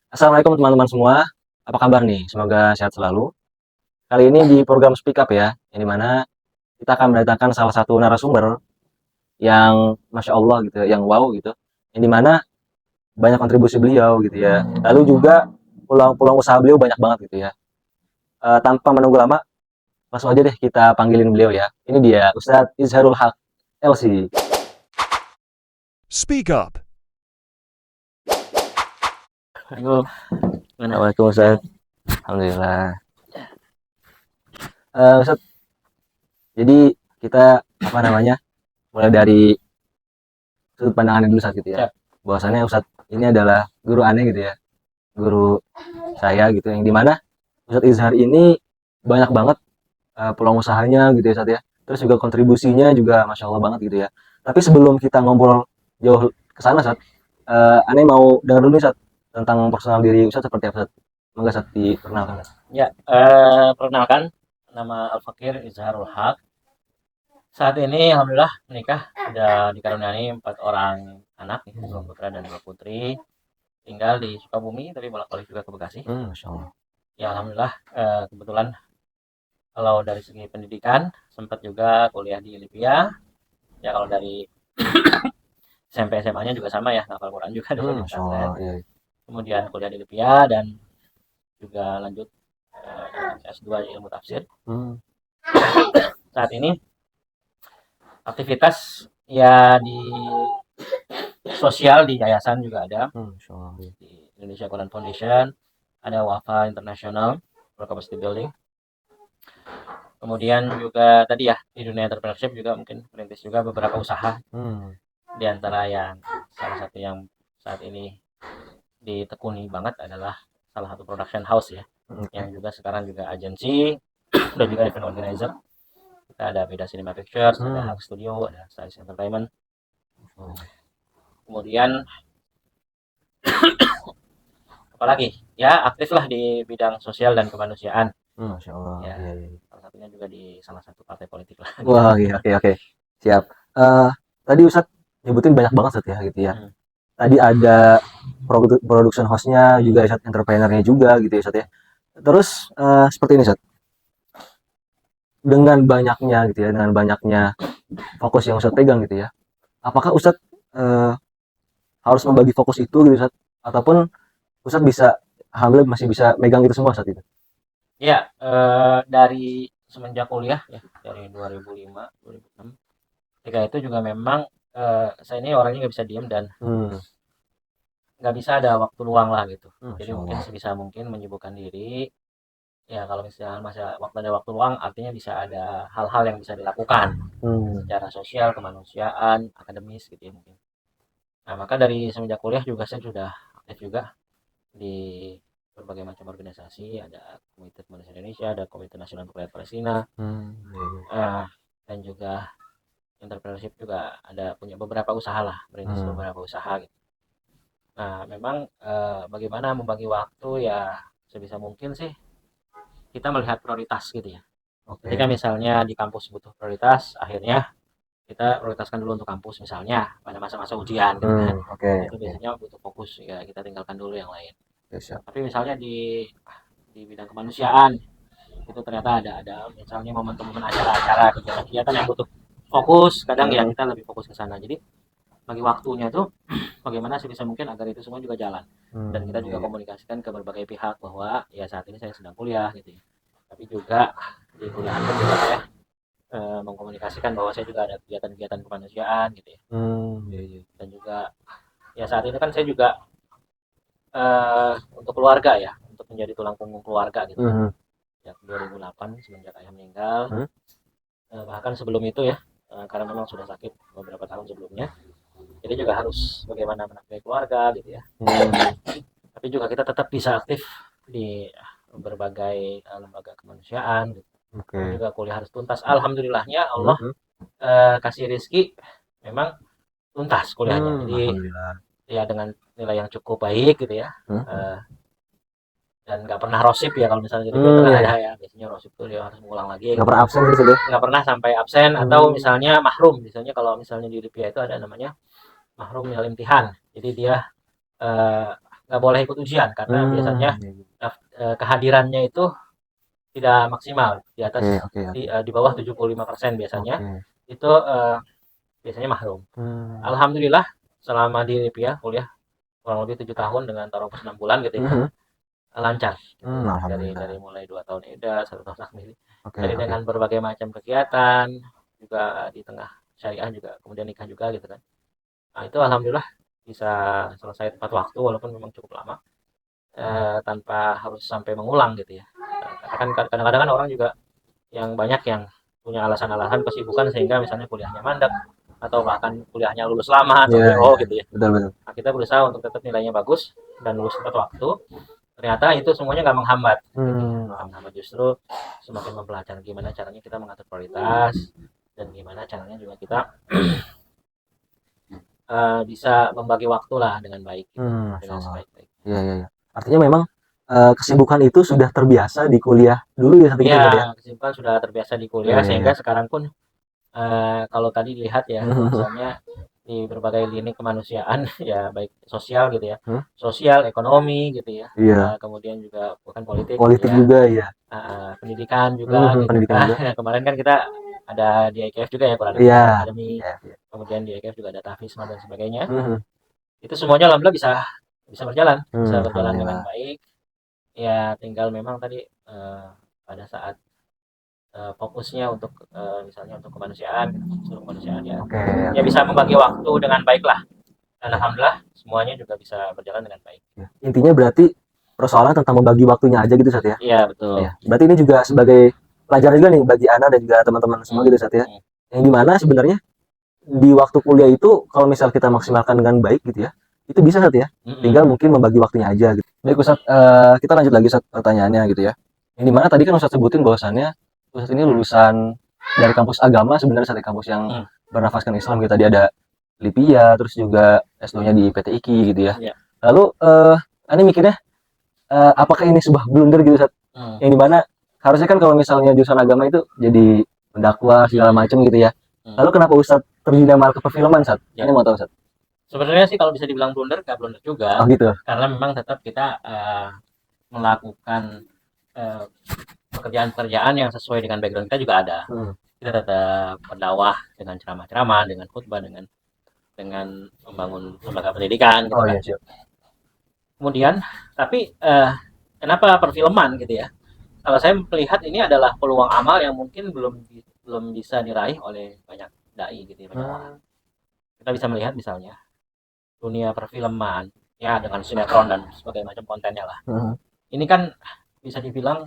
Assalamualaikum teman-teman semua, apa kabar nih? Semoga sehat selalu. Kali ini di program Speak Up ya, yang dimana kita akan mendatangkan salah satu narasumber yang Masya Allah gitu, yang wow gitu, yang dimana banyak kontribusi beliau gitu ya. Lalu juga peluang-peluang usaha beliau banyak banget gitu ya. Tanpa menunggu lama, langsung aja deh kita panggilin beliau ya. Ini dia, Ustadz Izharul Haq LC. Speak up. Assalamualaikum Ustadz. Alhamdulillah. Ustadz, jadi kita apa namanya? Mulai dari sudut pandangan dulu saat gitu ya. Bahwasannya Ustadz ini adalah guru aneh gitu ya, guru saya gitu, yang dimana Ustadz Izhar ini banyak banget peluang usahanya gitu ya Ustadz ya. Terus juga kontribusinya juga Masya Allah banget gitu ya. Tapi sebelum kita ngobrol jauh ke sana Ustadz, aneh mau dengar dulu nih Ustadz tentang personal diri Ustadz seperti apa Ustadz? Semoga Ustadz diperkenalkan Ustadz. Ya, perkenalkan, nama Al-Fakir Izharul Haq. Saat ini alhamdulillah menikah, sudah dikaruniai 4 orang anak, 2 putra dan 2 putri. Tinggal di Sukabumi, tapi bolak-balik juga ke Bekasi. Masya Allah. Ya alhamdulillah, kebetulan kalau dari segi pendidikan sempat juga kuliah di Libya. Ya kalau dari SMP SMA-nya juga sama ya, hafal Quran juga dulu di Masya Allah. pesantren. Iya. Kemudian kuliah di Libya dan juga lanjut S2 ilmu tafsir. Saat ini aktivitas ya di sosial di yayasan juga ada, di Indonesia Quran Foundation, ada Wafa International for Capacity Building. Kemudian juga tadi ya di dunia entrepreneurship juga mungkin merintis juga beberapa usaha. Di antara yang salah satu yang saat ini ditekuni banget adalah salah satu production house ya, yang juga sekarang juga agensi dan juga event organizer. Kita ada Beda Cinema Pictures, ada Hak Studio, ada Size Entertainment. Kemudian apalagi ya aktif lah di bidang sosial dan kemanusiaan. Masya Allah. Ya, iya. salah satunya juga di salah satu partai politik lah. Wah, iya, oke. Siap. Tadi Ustadz nyebutin banyak banget Ustadz ya gitu ya. Tadi ada production house-nya juga, Ustadz, entrepreneur-nya juga gitu ya Ustadz ya. Terus seperti ini Ustadz. Dengan banyaknya fokus yang Ustadz pegang gitu ya. Apakah Ustadz harus membagi fokus itu gitu Ustadz, ataupun Ustadz bisa alhamdulillah masih bisa megang itu semua saat itu? Ya, dari semenjak kuliah ya, dari 2005, 2006. Ketika itu juga memang saya ini orangnya nggak bisa diem dan nggak bisa ada waktu luang lah gitu. Jadi mungkin sebisa mungkin menyibukkan diri. Ya kalau misalnya ada waktu luang, artinya bisa ada hal-hal yang bisa dilakukan secara sosial, kemanusiaan, akademis gitu ya mungkin. Nah maka dari semenjak kuliah juga saya sudah aktif juga di berbagai macam organisasi, ada Komite Kemanusiaan Indonesia, ada Komite Nasional untuk Rakyat Palestina, dan juga entrepreneurship juga ada punya beberapa usaha lah, merintis beberapa usaha gitu. Nah memang bagaimana membagi waktu ya sebisa mungkin sih kita melihat prioritas gitu ya. Ketika misalnya di kampus butuh prioritas, akhirnya kita prioritaskan dulu untuk kampus misalnya pada masa-masa ujian gitu kan. Itu biasanya butuh fokus ya, kita tinggalkan dulu yang lain. Tapi misalnya di bidang kemanusiaan itu ternyata ada misalnya momen-momen acara-acara kegiatan-kegiatan yang butuh fokus, kadang ya kita lebih fokus ke sana. Jadi bagi waktunya tuh bagaimana sebisa mungkin agar itu semua juga jalan. Dan kita juga komunikasikan ke berbagai pihak bahwa ya saat ini saya sedang kuliah gitu ya. Tapi juga di kuliah pun juga saya mengkomunikasikan bahwa saya juga ada kegiatan-kegiatan kemanusiaan gitu ya. Dan juga ya saat ini kan saya juga untuk keluarga ya, untuk menjadi tulang punggung keluarga gitu. Sejak 2008 semenjak ayah meninggal. Bahkan sebelum itu ya, karena memang sudah sakit beberapa tahun sebelumnya. Jadi juga harus bagaimana menafkahi keluarga gitu ya. Tapi juga kita tetap bisa aktif di berbagai lembaga kemanusiaan gitu. Juga kuliah harus tuntas. Alhamdulillahnya Allah kasih rezeki memang tuntas kuliahnya. Jadi ya dengan nilai yang cukup baik gitu ya. Dan nggak pernah rosip ya kalau misalnya jadi ada ya, biasanya rosip tuh dia harus mengulang lagi, nggak pernah absen gitu deh, nggak pernah sampai absen atau misalnya mahrum. Misalnya kalau misalnya di Libya itu ada namanya mahrum minal imtihan, jadi dia nggak boleh ikut ujian karena biasanya Iya, iya. kehadirannya itu tidak maksimal di atas Oke, oke, oke. di bawah 75% biasanya Oke. itu biasanya mahrum. Hmm. Alhamdulillah selama di Lipia kuliah kurang lebih 7 tahun dengan taruh 6 bulan gitu ya, Mhm. lancar gitu ya. Dari Alhamdulillah. mulai 2 tahun EDA, 1 tahun akmil, Oke, dari oke. dengan berbagai macam kegiatan juga di tengah syariah juga kemudian nikah juga gitu kan. Nah itu alhamdulillah bisa selesai tepat waktu walaupun memang cukup lama, tanpa harus sampai mengulang gitu ya. Karena kan kadang-kadang kan orang juga yang banyak yang punya alasan-alasan kesibukan sehingga misalnya kuliahnya mandek atau bahkan kuliahnya lulus lama atau Iya, DO iya, gitu ya. betul, betul. Nah, kita berusaha untuk tetap nilainya bagus dan lulus tepat waktu. Ternyata itu semuanya nggak menghambat gitu ya. Nggak menghambat, justru semakin mempelajari gimana caranya kita mengatur prioritas dan gimana caranya juga kita bisa membagi waktu lah dengan baik gitu, Masya dengan Allah. sebaik-baik. Iya, iya, iya. Artinya memang kesibukan itu sudah terbiasa di kuliah dulu ya satu gitu Iya, ya. kesibukan sudah terbiasa di Iya, kuliah iya, iya. sehingga sekarang pun kalau tadi dilihat ya, misalnya di berbagai lini kemanusiaan ya baik sosial gitu ya, Hmm? sosial, ekonomi gitu ya, Iya. kemudian juga bukan politik gitu Politik ya, juga ya. pendidikan juga gitu Pendidikan kan. juga. Kemarin kan kita ada di IKF juga ya, Quran Iya. Academy, Iya, iya. kemudian di IKF juga ada tahfidz dan sebagainya. Mhm. Itu semuanya alhamdulillah bisa berjalan dengan Alhamdulillah. baik. Ya tinggal memang tadi pada saat fokusnya untuk misalnya untuk kemanusiaan, seluruh kemanusiaan ya, Oke, ya oke. bisa membagi waktu dengan baik lah. Dan Iya. alhamdulillah semuanya juga bisa berjalan dengan baik. Iya. Intinya berarti persoalan tentang membagi waktunya aja gitu Sat ya. Iya betul. Iya. Berarti ini juga sebagai pelajaran juga nih bagi Ana dan juga teman-teman semua Hmm, gitu Sat ya. hmm, Yang dimana sebenarnya di waktu kuliah itu kalau misal kita maksimalkan dengan baik gitu ya, itu bisa Sat ya. hmm, Tinggal mungkin membagi waktunya aja gitu. Baik Ustaz, kita lanjut lagi Ustaz pertanyaannya gitu ya. Yang dimana tadi kan Ustaz sebutin bahwasannya Ustaz ini lulusan dari kampus agama sebenarnya satu kampus yang hmm. bernafaskan Islam gitu. Tadi ada Lipia, terus juga S2-nya di PTIK gitu ya. Ya. Lalu Ani mikirnya apakah ini sebuah blunder gitu Ustaz? Hmm, Yang dimana harusnya kan kalau misalnya jurusan agama itu jadi pendakwah segala macam gitu ya. hmm. Lalu kenapa Ustaz terjun malah ke perfilman Ustaz? Ya. Ini mau tahu Ustaz. Sebenarnya sih kalau bisa dibilang blunder, nggak blunder Oh juga, gitu. karena memang tetap kita melakukan eh, pekerjaan-pekerjaan yang sesuai dengan background kita juga ada. Hmm. Kita tetap berdakwah dengan ceramah-ceramah, dengan khutbah, dengan membangun lembaga pendidikan gitu Oh kan. iya siap. Kemudian, tapi kenapa perfilman gitu ya? Kalau saya melihat ini adalah peluang amal yang mungkin belum bisa diraih oleh banyak dai gitu ya, banyak orang. Hmm. Kita bisa melihat misalnya dunia perfilman ya dengan sinetron dan sebagainya macam kontennya lah. Hmm. Ini kan bisa dibilang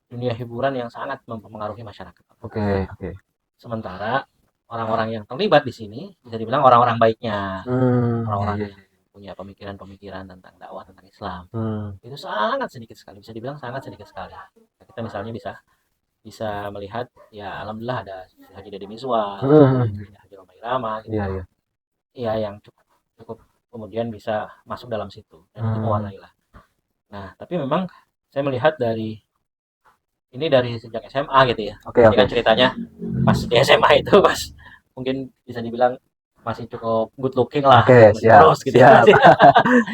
dunia hiburan yang sangat mempengaruhi masyarakat. Oke, oke. Sementara orang-orang yang terlibat di sini bisa dibilang orang-orang baiknya, Iya, orang-orang iya, yang iya. punya pemikiran-pemikiran tentang dakwah tentang Islam. Hmm. Itu sangat sedikit sekali, bisa dibilang sangat sedikit sekali. Kita misalnya bisa bisa melihat ya alhamdulillah ada Haji Deddy Mizwar, Hmm. Haji Roma Irama gitu Iya, kan. iya. Iya yang cukup cukup kemudian bisa masuk dalam situ dan itu Hmm. mewarnai lah. Nah, tapi memang saya melihat dari sejak SMA gitu ya. Oke, Jadi oke. kan ceritanya pas di SMA itu pas mungkin bisa dibilang masih cukup good looking lah, Oke, masih siap, kurus gitu ya. siap.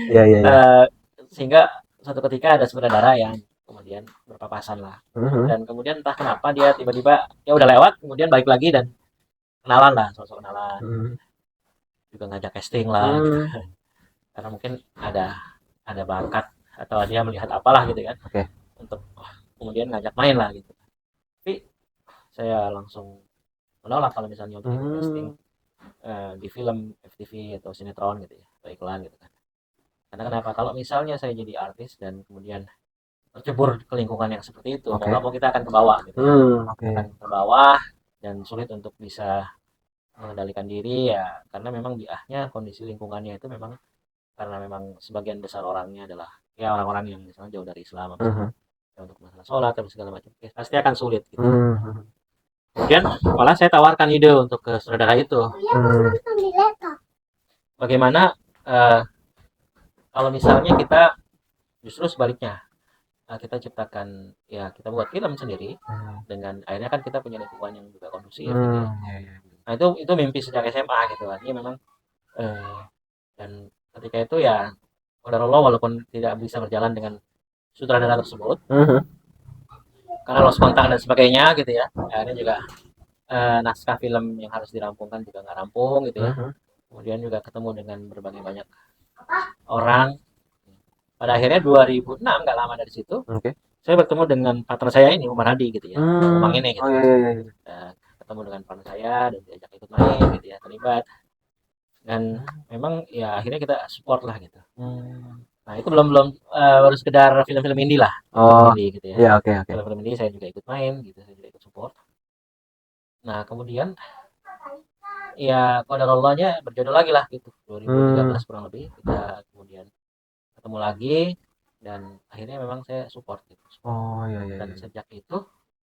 Iya, iya, iya. Eh, Sehingga suatu ketika ada sutradara yang kemudian berpapasan lah. Mhm. Dan kemudian entah kenapa dia tiba-tiba ya udah lewat, kemudian balik lagi dan kenalan lah, sosok kenalan, Mhm. juga ngajak casting lah gitu. Hmm. Karena mungkin ada bakat atau dia melihat apalah gitu kan Oke. untuk kemudian ngajak main lah gitu. Tapi saya langsung menolak kalau misalnya untuk ikut casting Hmm. di film FTV atau sinetron gitu ya, atau iklan gitu kan. Karena kenapa? Kalau misalnya saya jadi artis dan kemudian tercebur ke lingkungan yang seperti itu, mau Oke. nggak mau kita akan ke bawah gitu ya. Oke. Akan ke bawah dan sulit untuk bisa mengendalikan diri ya, karena memang biahnya kondisi lingkungannya itu memang karena memang sebagian besar orangnya adalah ya orang-orang yang misalnya jauh dari Islam apa Mhm. ya, untuk masalah sholat atau segala macam ya, pasti akan sulit gitu. Mhm. Kemudian malah saya tawarkan ide untuk ke saudara itu, Hmm. bagaimana eh, kalau misalnya kita justru sebaliknya, kita ciptakan ya kita buat film sendiri Hmm. dengan akhirnya kan kita punya lingkungan yang juga kondusif gitu ya. Iya, iya. Nah itu mimpi sejak SMA gitu kan. Ini memang eh, dan ketika itu ya qadarullah walaupun tidak bisa berjalan dengan sutradara tersebut Mhm. karena lost kontak dan sebagainya gitu ya. Akhirnya juga naskah film yang harus dirampungkan juga nggak rampung gitu ya. Mhm. Kemudian juga ketemu dengan berbagai banyak orang. Pada akhirnya 2006 nggak lama dari situ Oke. saya bertemu dengan partner saya ini Umar Hadi gitu ya, Umang ini Oh gitu. iya iya iya. Ketemu dengan partner saya dan diajak ikut main gitu ya, terlibat dan memang ya akhirnya kita support lah gitu. Nah itu belum belum baru sekedar film-film indie lah, film Oh indie gitu ya. iya, oke oke. Film-film indie saya juga ikut main gitu, saya juga ikut support. Nah kemudian ya qadarallahnya berjodoh lagi lah gitu. Hmm. 2013 kurang lebih kita kemudian ketemu lagi dan akhirnya memang saya support gitu. Support. Oh iya iya Dan iya. sejak itu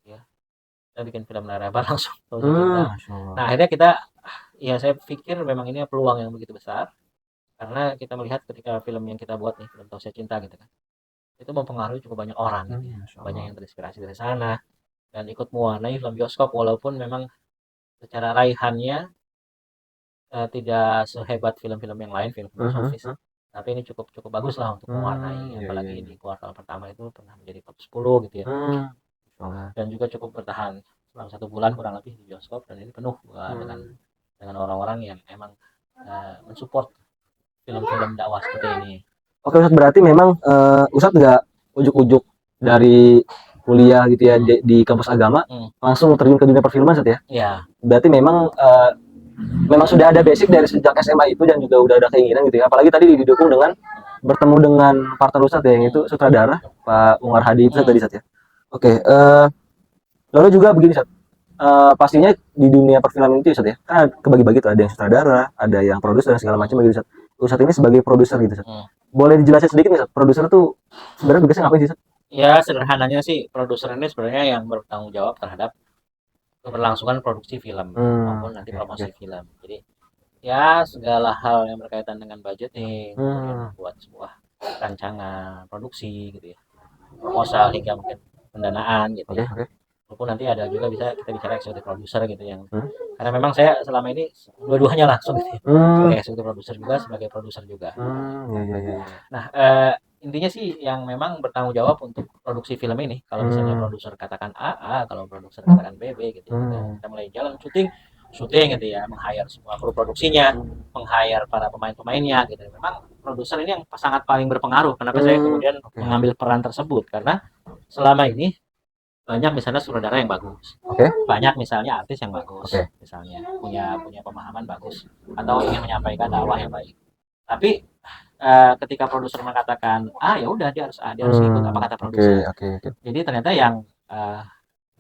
ya kita bikin film Layar langsung Tulsa Cinta. Masya Allah. Nah akhirnya kita ya saya pikir memang ini peluang yang begitu besar karena kita melihat ketika film yang kita buat nih film Tulsa Cinta gitu kan itu mempengaruhi cukup banyak orang gitu ya. Masya Banyak Allah. yang terinspirasi dari sana dan ikut mewarnai film bioskop walaupun memang secara raihannya tidak sehebat film-film yang lain, film box office. Mhm. Tapi ini cukup cukup bagus lah untuk mewarnai, Iya iya apalagi iya. di kuartal pertama itu pernah menjadi top 10 gitu ya. Masya Allah. Dan juga cukup bertahan selama 1 bulan kurang lebih di bioskop dan ini penuh Hmm. dengan orang-orang yang emang mensupport film-film dakwah seperti ini. Oke Ustadz, berarti memang Ustadz nggak ujuk-ujuk dari kuliah gitu ya di kampus agama Hmm. langsung terjun ke dunia perfilman Ustadz ya? Ya, Berarti memang sudah ada basic dari sejak SMA itu dan juga udah ada keinginan gitu ya. Apalagi tadi didukung dengan bertemu dengan partner Ustadz ya, yang itu sutradara Pak Umar Hadi itu tadi Ustadz ya. Oke, lalu juga begini Ustadz. Pastinya di dunia perfilman itu Ustadz ya, kan kebagi-bagi tuh, ada yang sutradara, ada yang produser dan segala macam gitu Ustadz. Ustadz ini sebagai produser gitu Ustadz. Boleh dijelasin sedikit nih Ustadz, produser tuh sebenarnya tugasnya ngapain sih Ustadz? ya sederhananya sih produser ini sebenarnya yang bertanggung jawab terhadap keberlangsungan produksi film maupun nanti Oke, oke. promosi film. Jadi ya segala hal yang berkaitan dengan budgeting, kemudian Hmm, membuat sebuah rancangan produksi gitu ya, proposal hingga mungkin pendanaan gitu oke, ya. oke. Walaupun nanti ada juga bisa kita bicara eksekutif produser gitu yang Hmm, karena memang saya selama ini dua-duanya langsung gitu ya. hmm, Sebagai eksekutif produser juga, sebagai produser juga. iya, iya, iya. Nah, intinya sih yang memang bertanggung jawab untuk produksi film ini. Kalau misalnya Hmm, produser katakan A, A, kalau produser katakan B, B gitu ya. hmm, Kita mulai jalan syuting, syuting gitu ya, meng-hire semua kru produksinya, meng-hire para pemain-pemainnya gitu. Memang produser ini yang sangat paling berpengaruh. Kenapa saya kemudian oke, oke. mengambil peran tersebut? Karena selama ini banyak misalnya sutradara yang bagus, Oke, banyak misalnya artis yang bagus, oke. misalnya punya punya pemahaman bagus atau ingin menyampaikan dakwah yang baik. Tapi ketika produser mengatakan ya udah dia harus ikut apa kata Oke, produser. oke, oke. Jadi ternyata yang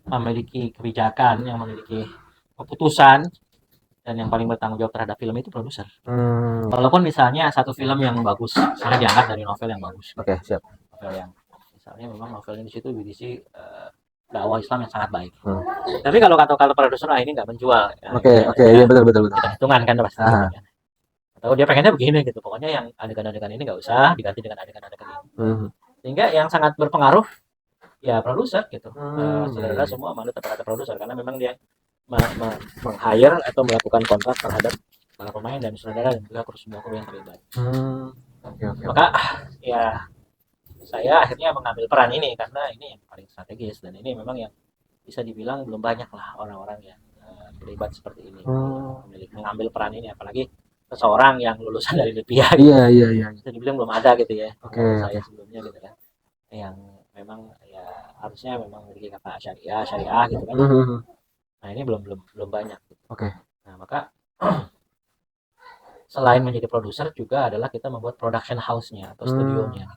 memiliki kebijakan, yang memiliki keputusan dan yang paling bertanggung jawab terhadap film itu produser. Walaupun misalnya satu film yang bagus, misalnya diangkat dari novel yang bagus, Oke, siap. novel yang misalnya memang novelnya di situ berisi dakwah Islam yang sangat baik. Tapi kalau kata produser ini nggak menjual, Oke, oke, iya betul, betul, betul. hitungan kan pasti gitu Ah, kan. Atau dia pengennya begini gitu, pokoknya yang adegan-adegan ini nggak usah diganti dengan adegan-adegan ini. Sehingga yang sangat berpengaruh ya produser gitu. Iya, Saudara iya. semua manut kata produser karena memang dia meng-hire atau melakukan kontrak terhadap para pemain dan saudara dan juga semua kru yang terlibat. Oke, oke, Maka oke. ya saya akhirnya mengambil peran ini karena ini yang paling strategis dan ini memang yang bisa dibilang belum banyak lah orang-orang yang terlibat seperti ini, mengambil peran ini apalagi seseorang yang lulusan dari Lipia gitu. Iya, iya, iya. Bisa dibilang belum ada gitu ya. Oke, Saya oke. sebelumnya gitu kan. Yang memang ya harusnya memang memiliki kata syariah, syariah gitu kan. Nah, ini belum belum belum banyak gitu. Oke. Nah, maka selain menjadi produser juga adalah kita membuat production house-nya atau studionya.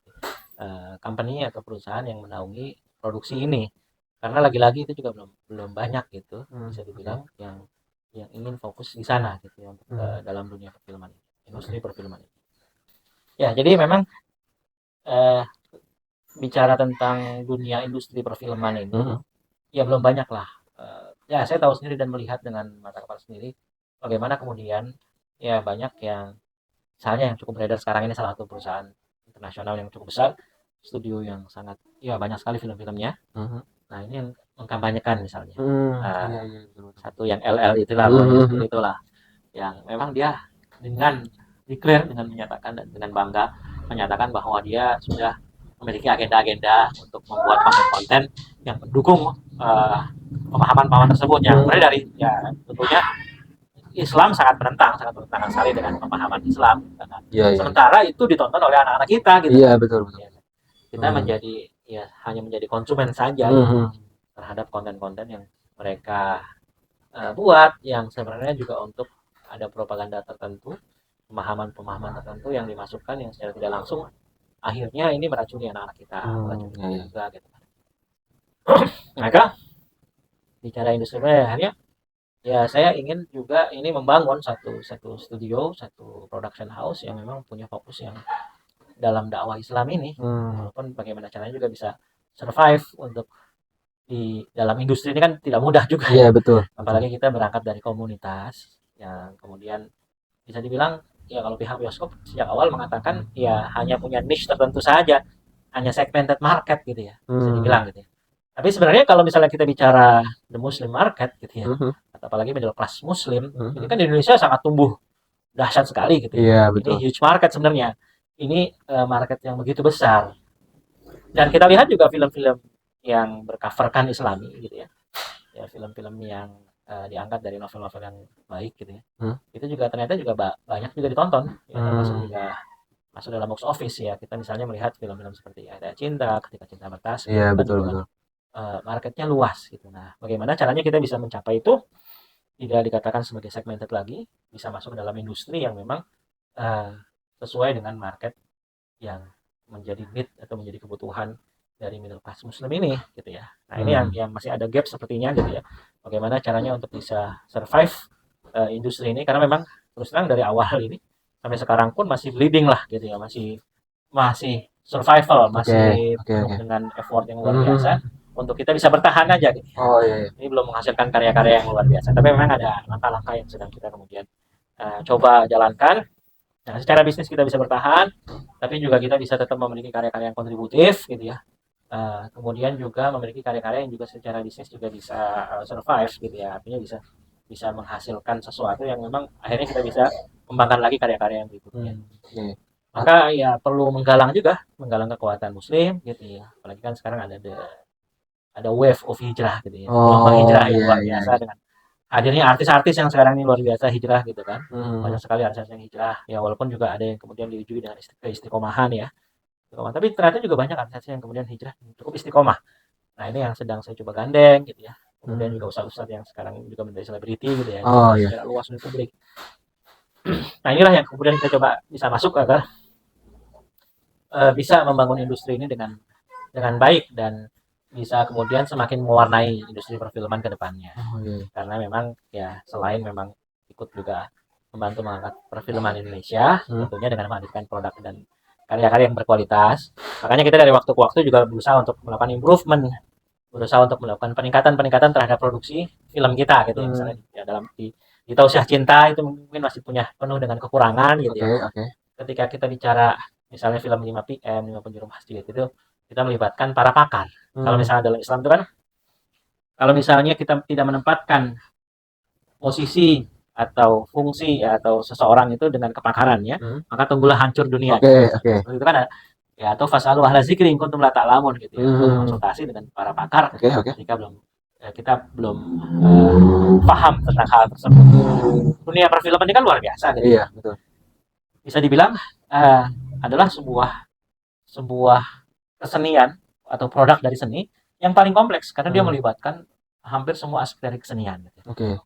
Company atau perusahaan yang menaungi produksi ini. Karena lagi-lagi itu juga belum belum banyak gitu, bisa dibilang yang ingin fokus di sana gitu ya untuk dalam dunia perfilman ini, industri perfilman ini. Ya, jadi memang eh, bicara tentang dunia industri perfilman ini, ya belum banyak lah. Ya, saya tahu sendiri dan melihat dengan mata kepala sendiri bagaimana kemudian ya banyak yang misalnya yang cukup beredar sekarang ini salah satu perusahaan internasional yang cukup besar, studio yang sangat ya banyak sekali film-filmnya. Nah, ini yang mengkampanyekan misalnya. Iya, iya, betul, betul. Satu yang LL itulah, seperti itulah yang memang dia dengan declare dengan menyatakan dan dengan bangga menyatakan bahwa dia sudah memiliki agenda-agenda untuk membuat konten-konten yang mendukung pemahaman-pemahaman tersebut, yang mulai dari ya tentunya Islam sangat bertentangan sekali dengan pemahaman Islam. Iya, iya. Sementara itu ditonton oleh anak-anak kita gitu. Iya, betul, betul. Kita menjadi ya hanya menjadi konsumen saja terhadap konten-konten yang mereka buat, yang sebenarnya juga untuk ada propaganda tertentu, pemahaman-pemahaman tertentu yang dimasukkan yang secara tidak langsung akhirnya ini meracuni anak-anak kita, meracuni kita juga gitu. Maka bicara industri akhirnya ya saya ingin juga ini membangun satu studio, satu production house yang memang punya fokus yang dalam dakwah Islam ini, walaupun bagaimana caranya juga bisa survive untuk di dalam industri ini kan tidak mudah juga. Iya, betul. Apalagi kita berangkat dari komunitas yang kemudian bisa dibilang ya kalau pihak bioskop sejak awal mengatakan ya hanya punya niche tertentu saja, hanya segmented market gitu ya, bisa dibilang gitu ya. Tapi sebenarnya kalau misalnya kita bicara the Muslim market gitu ya, atau apalagi middle class Muslim, ini kan di Indonesia sangat tumbuh dahsyat sekali gitu ya. Ini huge market sebenarnya. Ini market yang begitu besar. Dan kita lihat juga film-film yang bercoverkan Islami gitu ya. Ya film-film yang diangkat dari novel-novel yang baik gitu ya. Itu juga ternyata juga banyak juga ditonton, ya, termasuk juga masuk dalam box office ya. Kita misalnya melihat film-film seperti Ada Cinta, Ketika Cinta Bertas. Iya, betul, betul. Marketnya luas gitu. Nah, bagaimana caranya kita bisa mencapai itu? Tidak dikatakan sebagai segmented lagi, bisa masuk ke dalam industri yang memang sesuai dengan market yang menjadi need atau menjadi kebutuhan dari middle class Muslim ini gitu ya. Nah, ini yang masih ada gap sepertinya gitu ya. Bagaimana caranya untuk bisa survive industri ini, karena memang terus terang dari awal ini sampai sekarang pun masih bleeding lah gitu ya, masih survival, masih penuh dengan effort yang luar biasa untuk kita bisa bertahan aja gitu. Ini belum menghasilkan karya-karya yang luar biasa, tapi memang ada langkah-langkah yang sedang kita kemudian coba jalankan. Nah, secara bisnis kita bisa bertahan, tapi juga kita bisa tetap memiliki karya-karya yang kontributif gitu ya. Kemudian juga memiliki karya-karya yang juga secara bisnis juga bisa survive gitu ya. Artinya bisa menghasilkan sesuatu yang memang akhirnya kita bisa kembangkan lagi karya-karya yang berikutnya. Maka ya perlu menggalang kekuatan Muslim gitu ya. Apalagi kan sekarang ada wave of hijrah gitu ya. Gelombang hijrah yang luar biasa dengan hadirnya artis-artis yang sekarang ini luar biasa hijrah gitu kan. Banyak sekali artis yang hijrah. Ya walaupun juga ada yang kemudian diuji dengan keistiqomahan ya. Tapi ternyata juga banyak artis yang kemudian hijrah cukup istiqomah. Nah, ini yang sedang saya coba gandeng gitu ya. Kemudian juga ustadz-ustadz yang sekarang juga menjadi selebriti gitu ya. Secara luas di publik. Nah, inilah yang kemudian kita coba bisa masuk agar bisa membangun industri ini dengan baik dan bisa kemudian semakin mewarnai industri perfilman ke depannya. Karena memang ya selain memang ikut juga membantu mengangkat perfilman Indonesia, tentunya dengan menghadirkan produk dan karya-karya yang berkualitas. Makanya kita dari waktu ke waktu juga berusaha untuk melakukan improvement, berusaha untuk melakukan peningkatan terhadap produksi film kita gitu ya. Misalnya ya, dalam di Tausiah Cinta itu mungkin masih punya penuh dengan kekurangan gitu ya. Ketika kita bicara misalnya film 5 PM, 5 Penjuru Masjid itu kita melibatkan para pakar. Kalau misalnya dalam Islam itu kan, kalau misalnya kita tidak menempatkan posisi atau fungsi atau seseorang itu dengan kepakarannya, maka tunggulah hancur dunia. Itu kan ada, ya atau fasalu ahla zikri in kuntum la ta'lamun gitu ya. Konsultasi dengan para pakar ketika kita belum paham tentang hal tersebut. Dunia perfilman ini kan luar biasa gitu. Iya, betul. Bisa dibilang adalah sebuah kesenian atau produk dari seni yang paling kompleks karena dia melibatkan hampir semua aspek dari kesenian.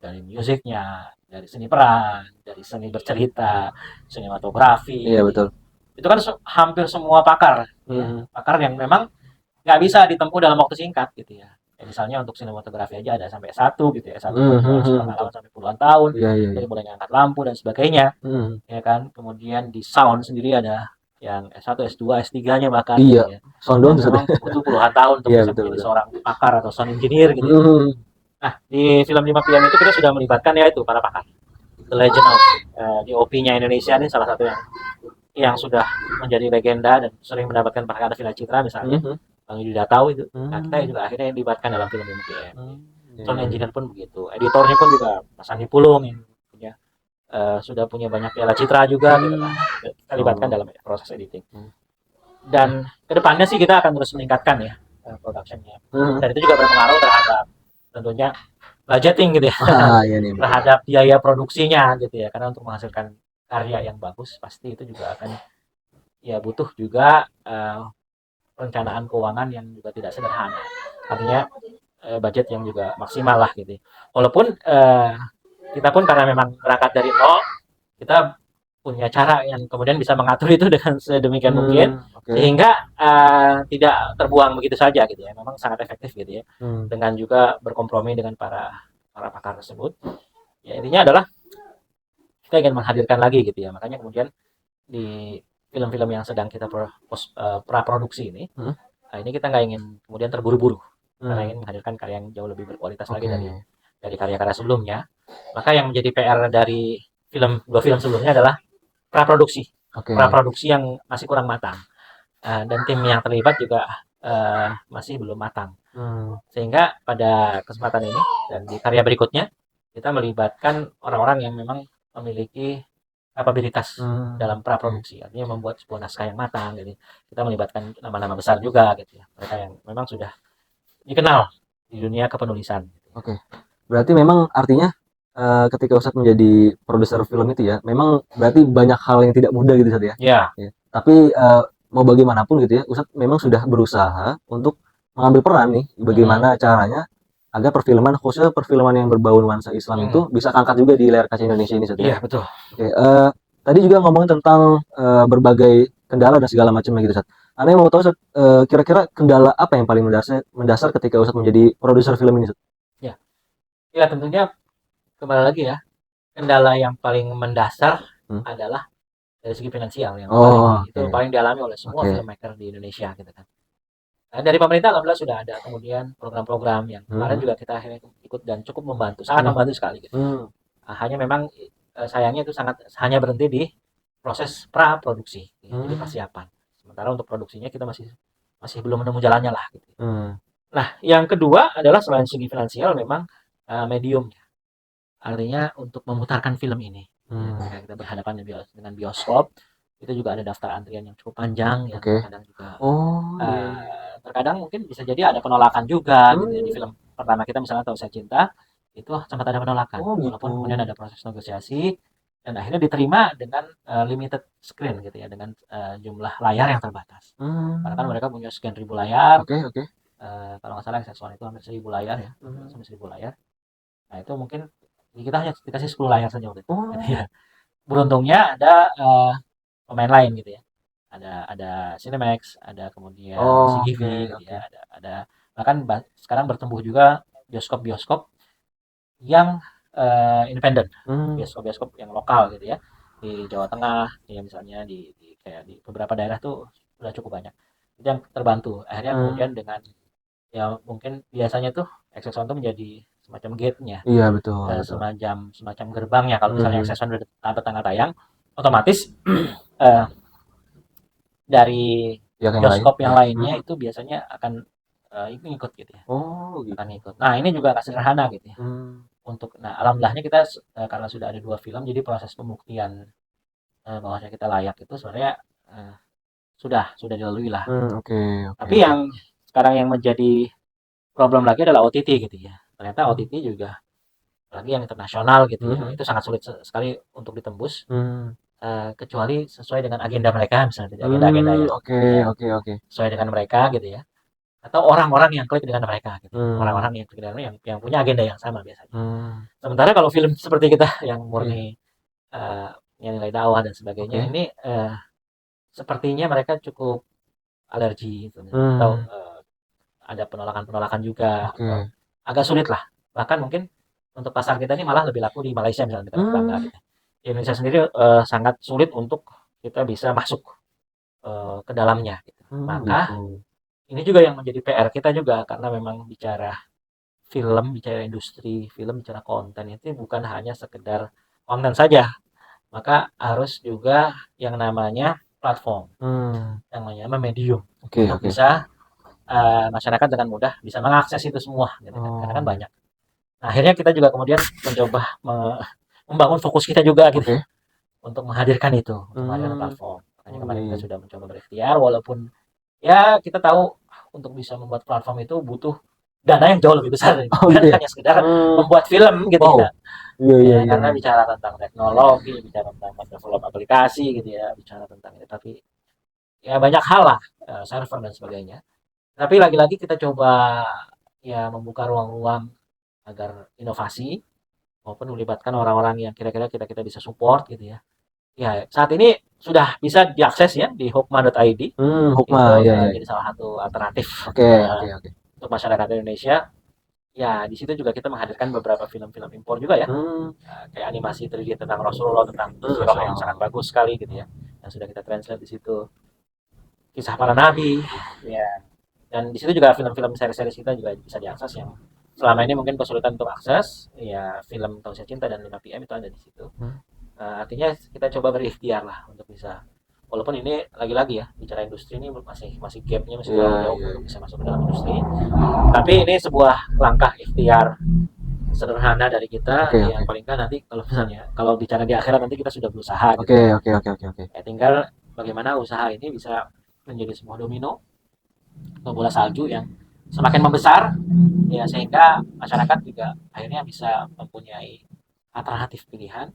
Dari musiknya, dari seni peran, dari seni bercerita, sinematografi. Iya, betul. Itu kan hampir semua pakar, pakar yang memang nggak bisa ditempuh dalam waktu singkat gitu ya. Misalnya untuk sinematografi aja ada sampai S1 gitu ya, pengalaman sampai puluhan tahun, dari mulai ngangkat lampu dan sebagainya, ya kan. Kemudian di sound sendiri ada yang S1, S2, S3-nya bahkan gitu ya. Sound doang butuh puluhan tahun untuk bisa menjadi seorang pakar atau sound engineer gitu. Nah, di film 5 PM itu kita sudah melibatkan ya itu para pakar. The Legend of DOP-nya Indonesia ini salah satu yang sudah menjadi legenda dan sering mendapatkan penghargaan Villa Citra misalnya. Bang Yudi udah tahu itu. Nah, kita juga akhirnya dilibatkan dalam film 5 PM. Sound engineer pun begitu. Editornya pun juga Mas Andi Pulung yang punya sudah punya banyak piala citra juga gitu kan. Kita libatkan dalam proses editing. Dan kedepannya sih kita akan terus meningkatkan ya productionnya. Dan itu juga berpengaruh terhadap tentunya budgeting gitu ya. Iya nih, betul. Terhadap biaya produksinya gitu ya. Karena untuk menghasilkan karya yang bagus pasti itu juga akan ya butuh juga perencanaan keuangan yang juga tidak sederhana. Artinya budget yang juga maksimal lah gitu. Walaupun kita pun karena memang berangkat dari nol, kita punya cara yang kemudian bisa mengatur itu dengan sedemikian mungkin sehingga tidak terbuang begitu saja gitu ya. Memang sangat efektif gitu ya. Dengan juga berkompromi dengan para pakar tersebut. Ya intinya adalah kita ingin menghadirkan lagi gitu ya. Makanya kemudian di film-film yang sedang kita praproduksi ini, ini kita nggak ingin kemudian terburu-buru. Karena ingin menghadirkan karya yang jauh lebih berkualitas lagi dari karya-karya sebelumnya. Maka yang menjadi PR dari dua film sebelumnya adalah praproduksi. Praproduksi yang masih kurang matang. Dan tim yang terlibat juga masih belum matang. Sehingga pada kesempatan ini dan di karya berikutnya kita melibatkan orang-orang yang memang memiliki kapabilitas dalam praproduksi, artinya membuat sebuah naskah yang matang. Jadi kita melibatkan nama-nama besar juga gitu ya, mereka yang memang sudah dikenal di dunia kepenulisan. Berarti memang artinya ketika Ustadz menjadi produser film itu ya, memang berarti banyak hal yang tidak mudah gitu Ustadz ya. Tapi mau bagaimanapun gitu ya, Ustadz memang sudah berusaha untuk mengambil peran nih, bagaimana caranya agar perfilman, khususnya perfilman yang berbau nuansa Islam itu bisa angkat juga di layar kaca Indonesia ini Ustadz ya. Iya betul. Tadi juga ngomongin tentang berbagai kendala dan segala macamnya gitu Ustadz. Anda mau tahu Ustadz, kira-kira kendala apa yang paling mendasar ketika Ustadz menjadi produser film ini Ustadz? Ya tentunya kembali lagi ya, kendala yang paling mendasar adalah dari segi finansial yang paling dialami oleh semua filmmaker di Indonesia gitu kan. Nah, dari pemerintah alhamdulillah sudah ada kemudian program-program yang kemarin juga kita akhirnya ikut dan cukup membantu, sangat membantu sekali gitu. Hanya memang sayangnya itu hanya berhenti di proses praproduksi, jadi persiapan. Sementara untuk produksinya kita masih belum menemu jalannya lah gitu. Nah, yang kedua adalah selain segi finansial memang mediumnya. Artinya untuk memutarkan film ini. Kita berhadapan dengan bioskop, itu juga ada daftar antrian yang cukup panjang ya. Kadang juga terkadang mungkin bisa jadi ada penolakan juga gitu ya. Di film pertama kita misalnya Tahu Saya Cinta itu sempat ada penolakan walaupun kemudian ada proses negosiasi dan akhirnya diterima dengan limited screen gitu ya, dengan jumlah layar yang terbatas. Karena kan mereka punya sekian ribu layar. Kalau nggak salah X1 itu hampir 1000 layar ya, sampai 1000 layar. Nah itu mungkin kita hanya dikasih 10 layar saja waktu itu. Ya. Beruntungnya ada pemain lain gitu ya. Ada Cinemax, ada kemudian CGV gitu ya, ada bahkan sekarang bertumbuh juga bioskop-bioskop yang independen, bioskop-bioskop yang lokal gitu ya, di Jawa Tengah ya misalnya, kayak di beberapa daerah tuh sudah cukup banyak. Itu yang terbantu. Akhirnya kemudian dengan ya mungkin biasanya tuh X1 tuh menjadi semacam gate-nya. Iya betul. Semacam gerbangnya. Kalau misalnya X1 udah dapat tanggal tayang, otomatis dari bioskop yang lainnya itu biasanya akan ikut gitu ya. Akan ikut. Nah ini juga nggak sederhana gitu ya. Alhamdulillahnya kita karena sudah ada 2 film, jadi proses pembuktian bahwasanya kita layak itu sebenarnya sudah dilalui lah. Tapi yang sekarang yang menjadi problem lagi adalah OTT gitu ya. Ternyata OTT juga lagi yang internasional gitu ya, itu sangat sulit sekali untuk ditembus. Kecuali sesuai dengan agenda mereka, misalnya agenda-agenda yang sesuai dengan mereka gitu ya, atau orang-orang yang klik dengan mereka gitu. Orang-orang yang klik dengan yang punya agenda yang sama biasanya. Sementara kalau film seperti kita yang murni yang nilai dakwah dan sebagainya, ini sepertinya mereka cukup alergi gitu, atau ada penolakan juga, agak sulit lah. Bahkan mungkin untuk pasar kita ini malah lebih laku di Malaysia misalnya, kita bangga gitu. Di Indonesia sendiri sangat sulit untuk kita bisa masuk ke dalamnya gitu. Maka ini juga yang menjadi PR kita juga, karena memang bicara film, bicara industri film, bicara konten itu bukan hanya sekedar konten saja, maka harus juga yang namanya platform, yang namanya medium, untuk bisa masyarakat dengan mudah bisa mengakses itu semua gitu kan. Karena kan banyak. Nah, akhirnya kita juga kemudian mencoba membangun fokus kita juga gitu Oke. untuk menghadirkan itu, untuk menghadirkan Hmm. platform. Makanya Oh, kemarin iya, kita iya. sudah mencoba berikhtiar, walaupun ya kita tahu untuk bisa membuat platform itu butuh dana yang jauh lebih besar Oh dibandingkan gitu ya. hanya sekedar Hmm. membuat film gitu Wow. ya. Iya, iya, Ya, iya, karena iya. bicara tentang teknologi, bicara tentang develop aplikasi gitu ya, bicara tentang itu. Tapi ya banyak hal lah, server dan sebagainya. Tapi lagi-lagi kita coba ya membuka ruang-ruang agar inovasi maupun melibatkan orang-orang yang kira-kira kita bisa support gitu ya. Ya, saat ini sudah bisa diakses ya di hokma.id. Hukma, Itu iya, iya. jadi salah satu alternatif Oke, oke, oke. untuk masyarakat Indonesia. Ya, di situ juga kita menghadirkan beberapa film-film impor juga ya. Hmm. Kayak animasi 3D tentang Rasulullah, tentang sirah Masya yang sangat Allah. bagus sekali gitu ya. Yang sudah kita translate di situ. Kisah para nabi, ya. Dan di situ juga film-film seri-seri kita juga bisa diakses yang selama ini mungkin kesulitan untuk akses. Ya, film Tausiah Cinta dan 5 PM itu ada di situ. Hmm. Artinya kita coba berikhtiar lah untuk bisa, walaupun ini lagi-lagi ya bicara industri ini masih masih gapnya masih Iya, terlalu jauh iya, untuk iya. bisa masuk ke dalam industri, tapi ini sebuah langkah ikhtiar sederhana dari kita Oke, yang oke. paling kan nanti kalau misalnya kalau bicara di akhirat nanti kita sudah berusaha gitu Oke, ya. oke, oke, oke, oke. Ya tinggal bagaimana usaha ini bisa menjadi sebuah domino atau bola salju yang semakin membesar ya, sehingga masyarakat juga akhirnya bisa mempunyai alternatif pilihan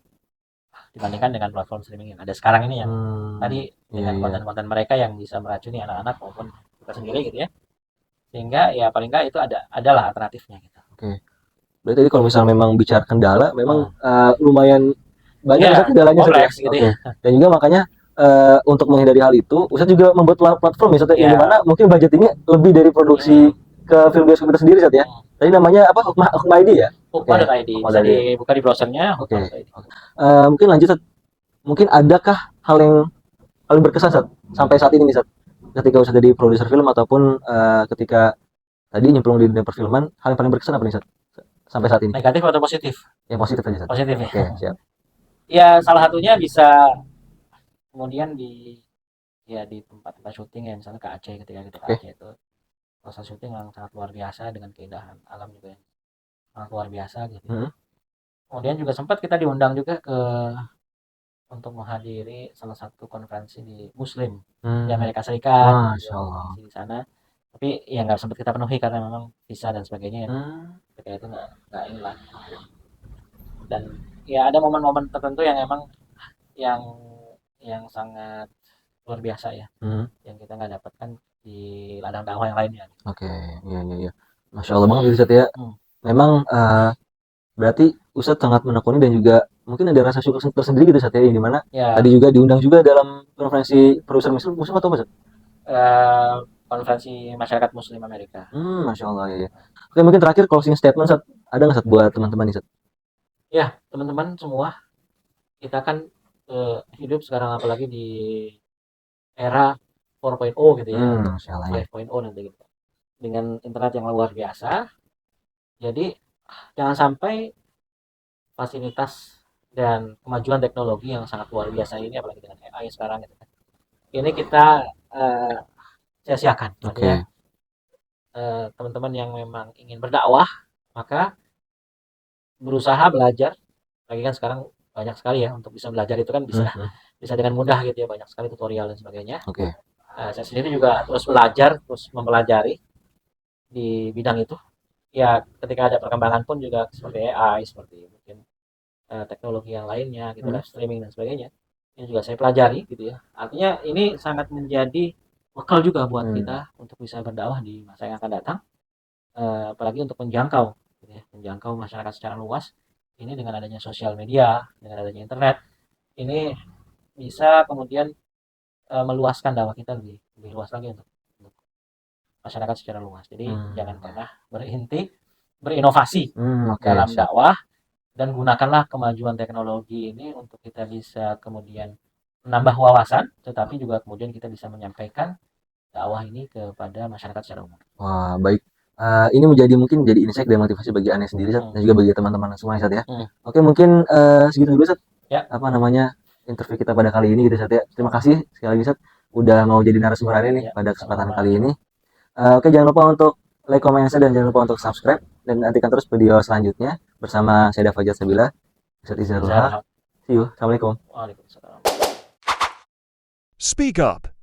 dibandingkan dengan platform streaming yang ada sekarang ini, yang tadi Iya, dengan iya. konten-konten mereka yang bisa meracuni anak-anak maupun kita sendiri gitu ya, sehingga ya paling nggak itu adalah alternatifnya gitu. Oke. Berarti tadi kalau misalnya memang bicara kendala, memang Hmm. lumayan banyak Ya Ustaz kendalanya Ustaz ya. kompleks gitu Oke. ya. Dan juga makanya untuk menghindari hal itu, Ustaz juga membuat platform ya Ustaz ya, yang Ya. dimana mungkin budgetingnya lebih dari produksi ke film bioskop itu sendiri Ustaz ya. Tadi namanya apa? Hukma ID ya? Oke. Hukma.id bisa Hukma.id. dibuka di browsernya Oke. hukma.id. Mungkin lanjut Ustaz. Mungkin adakah hal yang paling berkesan Ustaz sampai saat ini nih Ustaz? Ketika Ustaz jadi produser film ataupun ketika tadi nyemplung di dunia perfilman, hal yang paling berkesan apa nih Ustaz? Sampai saat ini. Negatif atau positif? Yang positif aja Ustaz. Positif ya. Oke, siap. Ya salah satunya bisa kemudian di tempat-tempat syuting ya, misalnya ke Aceh, ketika kita ke Oke. Aceh itu proses syuting yang sangat luar biasa dengan keindahan alam juga yang sangat luar biasa gitu. Kemudian juga sempat kita diundang juga untuk menghadiri salah satu konferensi di Muslim di Amerika Serikat, Masya Allah. di sana. Tapi ya nggak sempat kita penuhi karena memang visa dan sebagainya. Ketika itu nggak inilah. Dan ya ada momen-momen tertentu yang emang yang sangat luar biasa ya, yang kita nggak dapatkan di ladang dakwah yang lainnya. Oke, iya, iya, iya. Masya Allah banget Ustaz ya. Memang berarti Ustadz sangat menekuni dan juga mungkin ada rasa syukur tersendiri gitu Ustadz ya, yang dimana tadi juga diundang juga dalam konferensi produser muslim atau apa Ustadz? Konferensi masyarakat Muslim Amerika. Masya Allah ya. Oke, mungkin terakhir closing statement Ustadz, ada nggak Ustadz buat teman-teman nih Ustadz? Ya teman-teman semua, kita kan hidup sekarang apalagi di era 4.0 gitu ya, 5.0 nanti gitu, dengan internet yang luar biasa. Jadi jangan sampai fasilitas dan kemajuan teknologi yang sangat luar biasa ini, apalagi dengan AI sekarang gitu kan, ini kita sia-siakan. Artinya teman-teman yang memang ingin berdakwah, maka berusaha belajar. Lagi kan sekarang banyak sekali ya untuk bisa belajar itu kan bisa dengan mudah gitu ya, banyak sekali tutorial dan sebagainya. Saya sendiri juga terus belajar, terus mempelajari di bidang itu. Ya ketika ada perkembangan pun juga seperti AI, seperti mungkin teknologi yang lainnya gitu, live streaming dan sebagainya, ini juga saya pelajari gitu ya. Artinya ini sangat menjadi bekal juga buat kita untuk bisa berdakwah di masa yang akan datang, apalagi untuk menjangkau gitu ya, menjangkau masyarakat secara luas. Ini dengan adanya sosial media, dengan adanya internet, ini bisa kemudian meluaskan dakwah kita lebih luas lagi untuk masyarakat secara luas. Jadi jangan pernah berhenti berinovasi dalam dakwah, dan gunakanlah kemajuan teknologi ini untuk kita bisa kemudian menambah wawasan, tetapi juga kemudian kita bisa menyampaikan dakwah ini kepada masyarakat secara umum. Wah, baik. Ini mungkin jadi insight dan motivasi bagi Ane sendiri Sat, dan juga bagi teman-teman semua Sat ya. Oke, mungkin segitu dulu Sat. Ya. Apa namanya interview kita pada kali ini gitu Sat ya. Terima kasih sekali lagi Sat udah mau jadi narasumber hari ini pada kesempatan kali ini. Oke, jangan lupa untuk like, comment, share, dan jangan lupa untuk subscribe, dan nantikan terus video selanjutnya bersama saya Fajar Sabila. Ustadz Izharul Izharul Haq. Haq. See you. Assalamualaikum. Waalaikumsalam. Speak up.